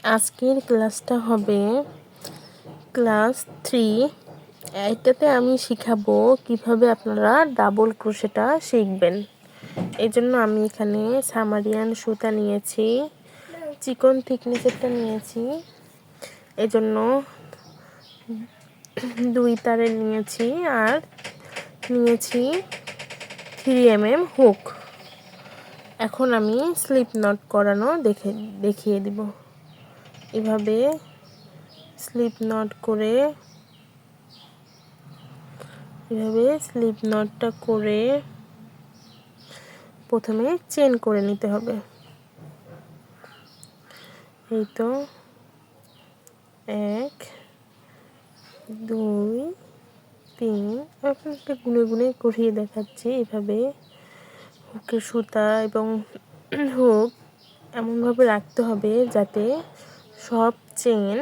আজকের ক্লাসটা হবে ক্লাস 3। এটাতে আমি শিখাবো কিভাবে আপনারা ডাবল ক্রোশেটা শিখবেন। এই জন্য আমি এখানে সামারিয়ান সুতা নিয়েছি, চিকন থিকনেসেরটা নিয়েছি, এই জন্য 2 তারের নিয়েছি, আর নিয়েছি 3mm হুক। এখন আমি স্লিপ নট করানো দেখিয়ে দিব। এভাবে স্লিপ নট করে নটটা করে প্রথমে চেন করে নিতে হবে। এই তো 1 2 3, আপনাকে গুনে গুনে করিয়ে দেখাচ্ছি। এভাবে হুকের সুতা এবং হুক এমনভাবে রাখতে হবে যাতে সব চেন,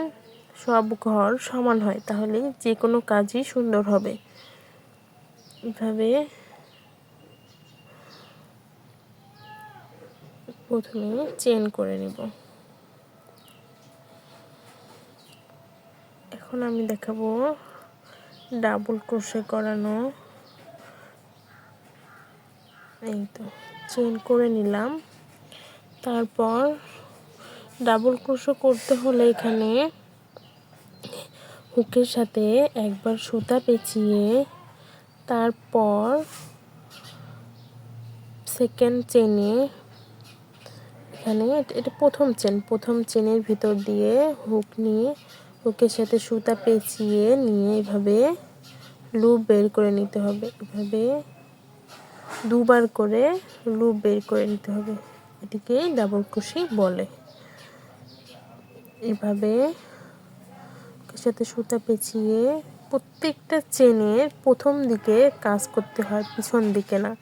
সব ঘর সমান হয়, তাহলে যে কোনো কাজই সুন্দর হবে। এভাবে প্রথমে চেন করে নেব। এখন আমি দেখাবো ডাবল ক্রোশে করানো। এই তো চেন করে নিলাম। তারপর ডাবল ক্রোশে করতে হলে এখানে হুকের সাথে একবার সুতা পেঁচিয়ে তারপর সেকেন্ড চেনে, এখানে এটা প্রথম চেনের ভিতর দিয়ে হুক নিয়ে হুকের সাথে সুতা পেঁচিয়ে নিয়ে এভাবে লুপ বের করে নিতে হবে। এভাবে 2 বার করে লুপ বের করে নিতে হবে, এটিকে ডাবল ক্রোশে বলে। এভাবে হুকের সাথে সুতা পেঁচিয়ে প্রত্যেকটা চেনের প্রথম দিকে কাজ করতে হয়, পিছন দিকে না।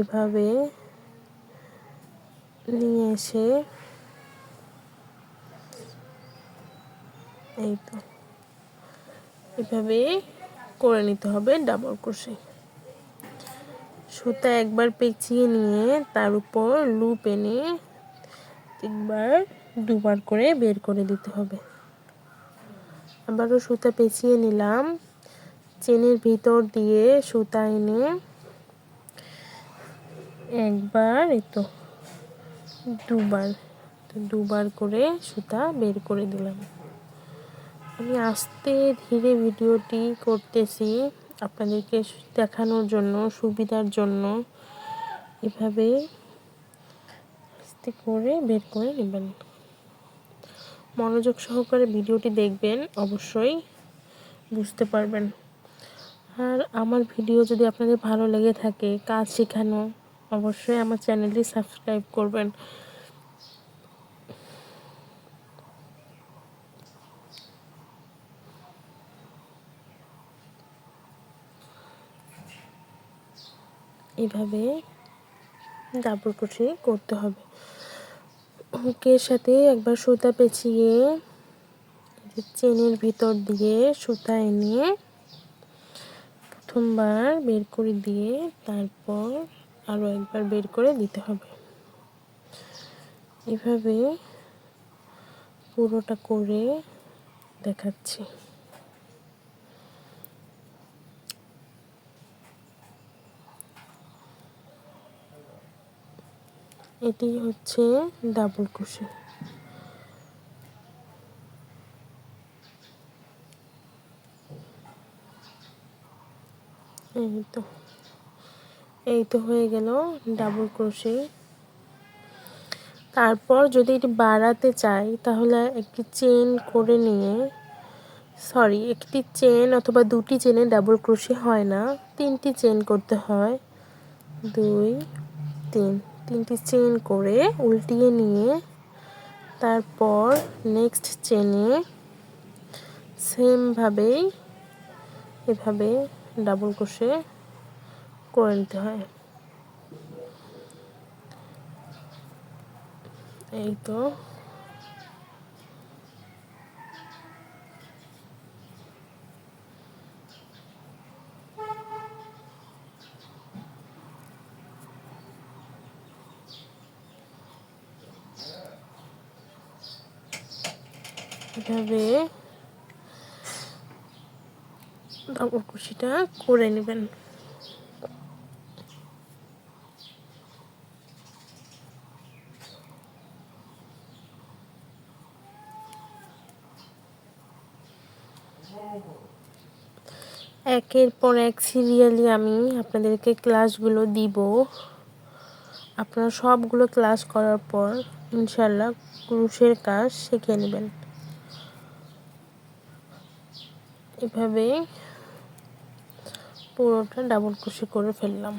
এভাবে নিয়ে এসে এই তো এভাবে করে নিতে হবে ডাবল ক্রোশে। সুতা একবার পেঁচিয়ে নিয়ে তার উপর লুপ এনে 2 বার করে বের করে দিতে হবে। আবারও সুতা পেঁচিয়ে নিলাম, চেনের ভিতর দিয়ে সুতা এনে একবার, এই তো 2 বার করে সুতা বের করে দিলাম। আমি আস্তে ধীরে ভিডিওটি করতেছি আপনাদেরকে দেখানোর জন্য, সুবিধার জন্য। এভাবে আস্তে করে বের করে নেবেন। মনোযোগ সহকারে ভিডিওটি দেখবেন, অবশ্যই বুঝতে পারবেন। আর আমার ভিডিও যদি আপনাদের ভালো লেগে থাকে, কাজ শেখানো, অবশ্যই আমার চ্যানেলটি সাবস্ক্রাইব করবেন। এভাবে ডাবল ক্রোশে করতে হবে। হুকের সাথে একবার সুতা পেঁচিয়ে চেনের ভিতর দিয়ে সুতা এনে প্রথমবার বের করে দিয়ে তারপর আরও একবার বের করে দিতে হবে। এভাবে পুরোটা করে দেখাচ্ছি। এটি হচ্ছে ডাবল ক্রোশে। এই তো হয়ে গেল ডাবল ক্রোশে। তারপর যদি এটি বাড়াতে চাই তাহলে একটি চেন করে নিয়ে, একটি চেন অথবা 2টি চেনে ডাবল ক্রোশে হয় না, 3টি চেন করতে হয়। 2 3, 3টি চেন করে উল্টিয়ে নিয়ে তারপর নেক্সট চেনে সেমভাবেই এভাবে ডাবল ক্রোশে করে নিতে হয়। এই তো এভাবে ডাবল কুশিটা করে নেবেন। একের পর এক সিরিয়ালি আমি আপনাদেরকে ক্লাসগুলো দিব। আপনারা সবগুলো ক্লাস করার পর ইনশাল্লাহ ক্রুশের কাজ শিখে নেবেন। এভাবে পুরোটা ডাবল ক্রোশে করে ফেললাম।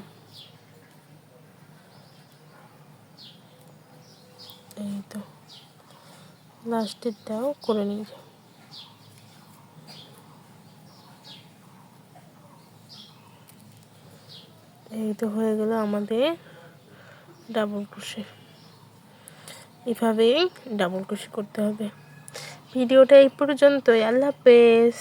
এই তো লাস্টেরটাও করে নিই। এই তো হয়ে গেল আমাদের ডাবল ক্রোশে। এভাবেই ডাবল ক্রোশে করতে হবে। ভিডিওটা এই পর্যন্তই। আল্লাহ হাফেজ।